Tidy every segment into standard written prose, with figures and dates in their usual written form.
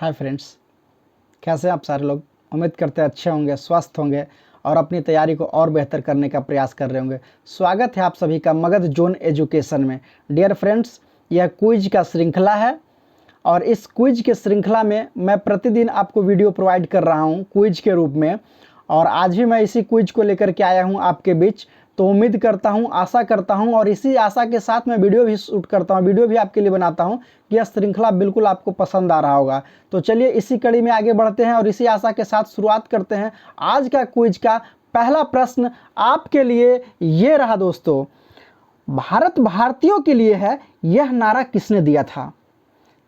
Hi friends, कैसे हैं आप सारे लोग। उम्मीद करते हैं अच्छे होंगे, स्वस्थ होंगे और अपनी तैयारी को और बेहतर करने का प्रयास कर रहे होंगे। स्वागत है आप सभी का मगध जोन एजुकेशन में। डियर फ्रेंड्स, यह क्विज का श्रृंखला है और इस क्विज के श्रृंखला में मैं प्रतिदिन आपको वीडियो प्रोवाइड कर रहा हूं क्विज के रूप में। और आज भी मैं इसी क्विज को लेकर के आया हूं आपके बीच। तो उम्मीद करता हूं, आशा करता हूं और इसी आशा के साथ मैं वीडियो भी शूट करता हूं, वीडियो भी आपके लिए बनाता हूं कि यह श्रृंखला बिल्कुल आपको पसंद आ रहा होगा। तो चलिए इसी कड़ी में आगे बढ़ते हैं और इसी आशा के साथ शुरुआत करते हैं। आज का क्विज का पहला प्रश्न आपके लिए ये रहा दोस्तों, भारत भारतीयों के लिए है, यह नारा किसने दिया था?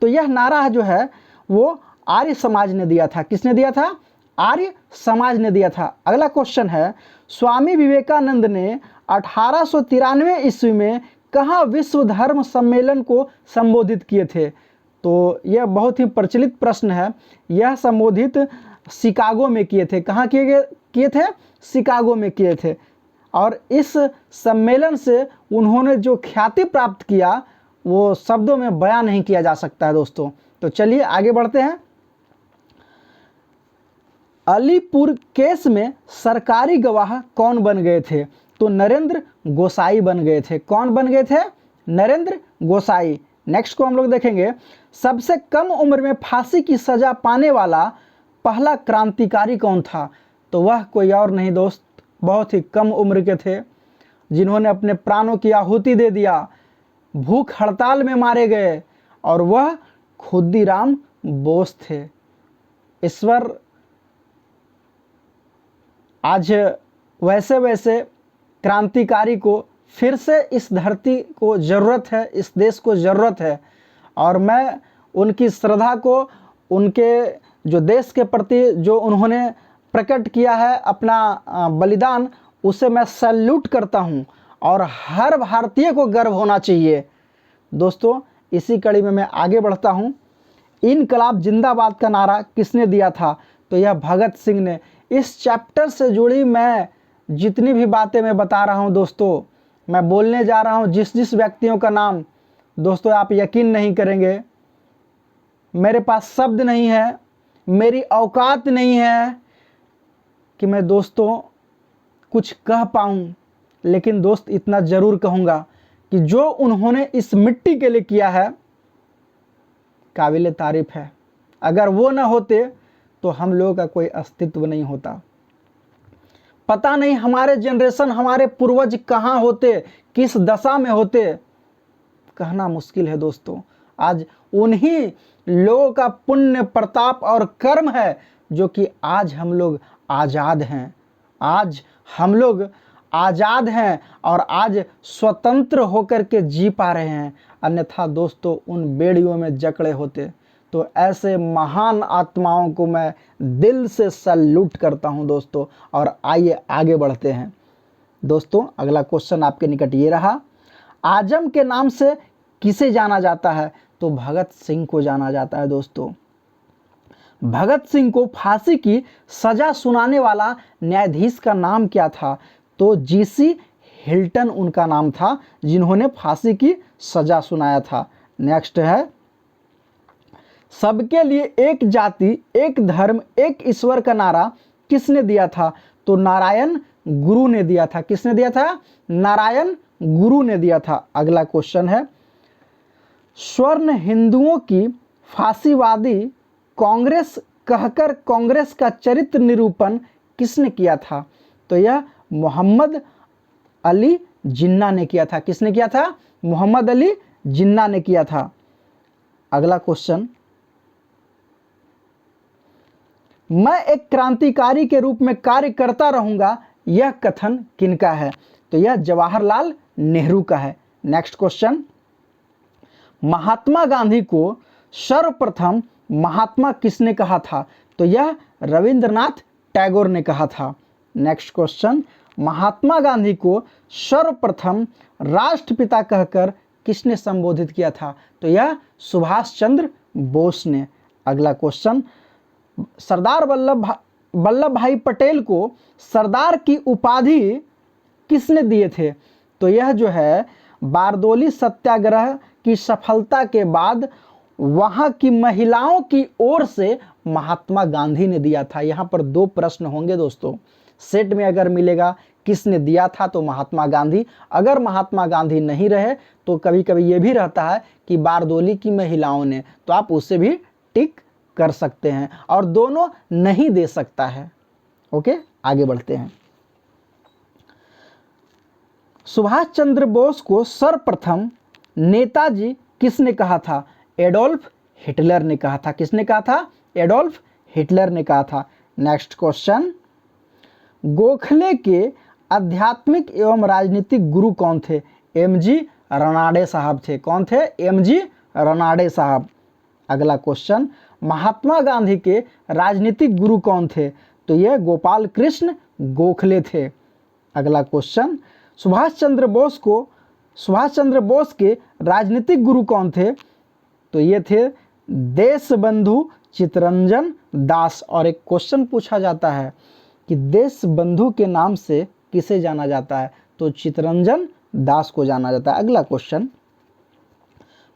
तो यह नारा जो है वो आर्य समाज ने दिया था। किसने दिया था? आर्य समाज ने दिया था। अगला क्वेश्चन है, स्वामी विवेकानंद ने 1893 ईस्वी में कहाँ विश्व धर्म सम्मेलन को संबोधित किए थे? तो यह बहुत ही प्रचलित प्रश्न है। यह संबोधित शिकागो में किए थे। कहाँ किए थे? शिकागो में किए थे। और इस सम्मेलन से उन्होंने जो ख्याति प्राप्त किया वो शब्दों में बयां नहीं किया जा सकता है दोस्तों। तो चलिए आगे बढ़ते हैं। अलीपुर केस में सरकारी गवाह कौन बन गए थे? तो नरेंद्र गोसाई बन गए थे। कौन बन गए थे? नरेंद्र गोसाई। नेक्स्ट को हम लोग देखेंगे, सबसे कम उम्र में फांसी की सजा पाने वाला पहला क्रांतिकारी कौन था? तो वह कोई और नहीं दोस्त, बहुत ही कम उम्र के थे जिन्होंने अपने प्राणों की आहुति दे दिया, भूख हड़ताल में मारे गए, और वह खुदीराम बोस थे। ईश्वर आज वैसे वैसे क्रांतिकारी को फिर से इस धरती को ज़रूरत है, इस देश को ज़रूरत है। और मैं उनकी श्रद्धा को, उनके जो देश के प्रति जो उन्होंने प्रकट किया है अपना बलिदान, उसे मैं सैल्यूट करता हूं और हर भारतीय को गर्व होना चाहिए। दोस्तों इसी कड़ी में मैं आगे बढ़ता हूं। इनकलाब जिंदाबाद का नारा किसने दिया था? तो यह भगत सिंह ने। इस चैप्टर से जुड़ी मैं जितनी भी बातें मैं बता रहा हूं दोस्तों, मैं बोलने जा रहा हूं जिस जिस व्यक्तियों का नाम, दोस्तों आप यकीन नहीं करेंगे, मेरे पास शब्द नहीं है, मेरी औकात नहीं है कि मैं दोस्तों कुछ कह पाऊं। लेकिन दोस्त इतना ज़रूर कहूँगा कि जो उन्होंने इस मिट्टी के लिए किया है काबिल तारीफ है। अगर वो ना होते तो हम लोगों का कोई अस्तित्व नहीं होता। पता नहीं हमारे जनरेशन, हमारे पूर्वज कहाँ होते, किस दशा में होते, कहना मुश्किल है दोस्तों। आज उन्हीं लोगों का पुण्य प्रताप और कर्म है जो कि आज हम लोग आज़ाद हैं। आज हम लोग आज़ाद हैं और आज स्वतंत्र होकर के जी पा रहे हैं। अन्यथा दोस्तों उन बेड़ियों में जकड़े होते। तो ऐसे महान आत्माओं को मैं दिल से सैल्यूट करता हूं दोस्तों। और आइए आगे बढ़ते हैं दोस्तों। अगला क्वेश्चन आपके निकट ये रहा, आजम के नाम से किसे जाना जाता है? तो भगत सिंह को जाना जाता है दोस्तों। भगत सिंह को फांसी की सजा सुनाने वाला न्यायाधीश का नाम क्या था? तो जीसी हिल्टन उनका नाम था जिन्होंने फांसी की सजा सुनाया था। नेक्स्ट है, सबके लिए एक जाति, एक धर्म, एक ईश्वर का नारा किसने दिया था? तो नारायण गुरु ने दिया था। किसने दिया था? नारायण गुरु ने दिया था। अगला क्वेश्चन है, स्वर्ण हिंदुओं की फांसीवादी कांग्रेस कहकर कांग्रेस का चरित्र निरूपण किसने किया था? तो यह मोहम्मद अली जिन्ना ने किया था। किसने किया था? मोहम्मद अली जिन्ना ने किया था। अगला क्वेश्चन, मैं एक क्रांतिकारी के रूप में कार्य करता रहूंगा, यह कथन किनका है? तो यह जवाहरलाल नेहरू का है। नेक्स्ट क्वेश्चन, महात्मा गांधी को सर्वप्रथम महात्मा किसने कहा था? तो यह रविंद्रनाथ टैगोर ने कहा था। नेक्स्ट क्वेश्चन, महात्मा गांधी को सर्वप्रथम राष्ट्रपिता कहकर किसने संबोधित किया था? तो यह सुभाष चंद्र बोस ने। अगला क्वेश्चन, सरदार वल्लभ भाई पटेल को सरदार की उपाधि किसने दिए थे? तो यह जो है बारदोली सत्याग्रह की सफलता के बाद वहां की महिलाओं की ओर से महात्मा गांधी ने दिया था। यहां पर 2 प्रश्न होंगे दोस्तों, सेट में अगर मिलेगा किसने दिया था तो महात्मा गांधी, अगर महात्मा गांधी नहीं रहे तो कभी कभी ये भी रहता है कि बारदोली की महिलाओं ने, तो आप उसे भी टिक कर सकते हैं, और दोनों नहीं दे सकता है। ओके, आगे बढ़ते हैं। सुभाष चंद्र बोस को सर्वप्रथम नेताजी किसने कहा था? एडोल्फ हिटलर ने कहा था। किसने कहा था? एडोल्फ हिटलर ने कहा था। नेक्स्ट क्वेश्चन, गोखले के आध्यात्मिक एवं राजनीतिक गुरु कौन थे? एमजी रनाडे साहब थे। कौन थे? एमजी रनाडे साहब। अगला क्वेश्चन, महात्मा गांधी के राजनीतिक गुरु कौन थे? तो ये गोपाल कृष्ण गोखले थे। अगला क्वेश्चन, सुभाष चंद्र बोस के राजनीतिक गुरु कौन थे? तो ये थे देशबंधु चित्तरंजन दास। और एक क्वेश्चन पूछा जाता है कि देशबंधु के नाम से किसे जाना जाता है? तो चित्तरंजन दास को जाना जाता है। अगला क्वेश्चन,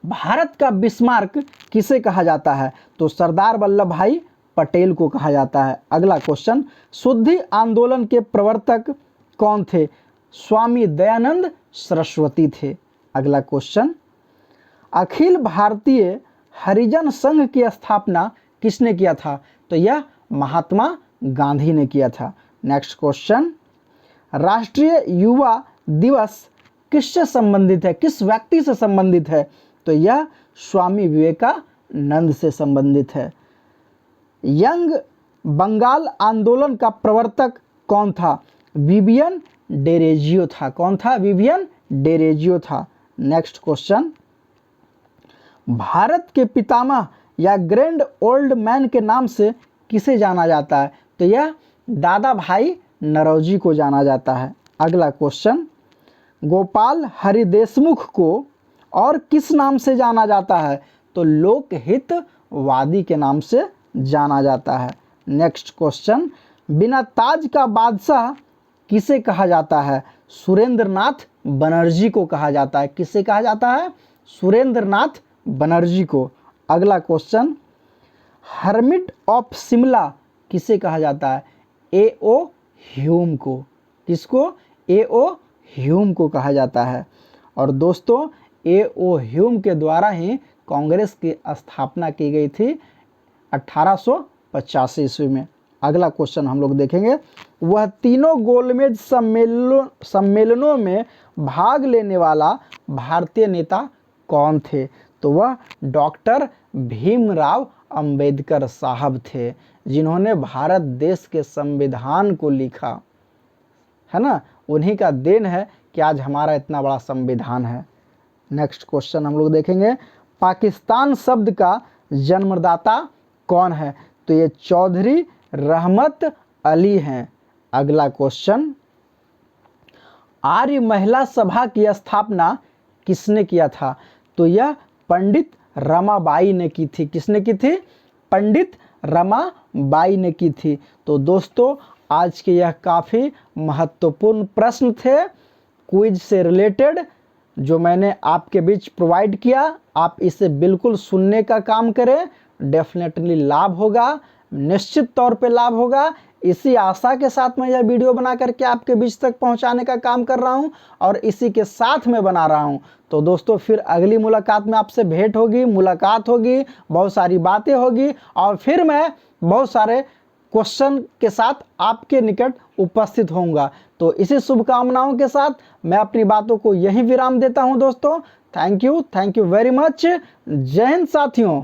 भारत का बिस्मार्क किसे कहा जाता है? तो सरदार वल्लभ भाई पटेल को कहा जाता है। अगला क्वेश्चन, शुद्धि आंदोलन के प्रवर्तक कौन थे? स्वामी दयानंद सरस्वती थे। अगला क्वेश्चन, अखिल भारतीय हरिजन संघ की स्थापना किसने किया था? तो यह महात्मा गांधी ने किया था। नेक्स्ट क्वेश्चन, राष्ट्रीय युवा दिवस किससे संबंधित है? किस व्यक्ति से संबंधित है? तो यह स्वामी विवेकानंद से संबंधित है। यंग बंगाल आंदोलन का प्रवर्तक कौन था? विवियन डेरेजियो था। कौन था? विवियन डेरेजियो था। नेक्स्ट क्वेश्चन, भारत के पितामह या ग्रैंड ओल्ड मैन के नाम से किसे जाना जाता है? तो यह दादा भाई नरौजी को जाना जाता है। अगला क्वेश्चन, गोपाल हरि देशमुख को और किस नाम से जाना जाता है? तो लोकहितवादी के नाम से जाना जाता है। नेक्स्ट क्वेश्चन, बिना ताज का बादशाह किसे कहा जाता है? सुरेंद्रनाथ बनर्जी को कहा जाता है। किसे कहा जाता है? सुरेंद्रनाथ बनर्जी को। अगला क्वेश्चन, हर्मिट ऑफ शिमला किसे कहा जाता है? ए.ओ. ह्यूम को। किसको? ए.ओ. ह्यूम को कहा जाता है। और दोस्तों, ए.ओ. ह्यूम के द्वारा ही कांग्रेस की स्थापना की गई थी 1885 ईस्वी में। अगला क्वेश्चन हम लोग देखेंगे, वह तीनों गोलमेज सम्मेलनों में भाग लेने वाला भारतीय नेता कौन थे? तो वह डॉक्टर भीमराव अंबेडकर साहब थे, जिन्होंने भारत देश के संविधान को लिखा है ना। उन्हीं का देन है कि आज हमारा इतना बड़ा संविधान है। नेक्स्ट क्वेश्चन हम लोग देखेंगे, पाकिस्तान शब्द का जन्मदाता कौन है? तो ये चौधरी रहमत अली हैं। अगला क्वेश्चन, आर्य महिला सभा की स्थापना किसने किया था? तो यह पंडित रमाबाई ने की थी। किसने की थी? पंडित रमाबाई ने की थी। तो दोस्तों, आज के यह काफ़ी महत्वपूर्ण प्रश्न थे क्विज से रिलेटेड, जो मैंने आपके बीच प्रोवाइड किया। आप इसे बिल्कुल सुनने का काम करें, डेफिनेटली लाभ होगा, निश्चित तौर पे लाभ होगा। इसी आशा के साथ मैं यह वीडियो बना करके आपके बीच तक पहुंचाने का काम कर रहा हूं, और इसी के साथ मैं बना रहा हूं। तो दोस्तों, फिर अगली मुलाकात में आपसे भेंट होगी, मुलाकात होगी, बहुत सारी बातें होगी, और फिर मैं बहुत सारे क्वेश्चन के साथ आपके निकट उपस्थित होऊंगा। तो इसी शुभकामनाओं के साथ मैं अपनी बातों को यहीं विराम देता हूं दोस्तों। Thank you very much. जय हिंद साथियों।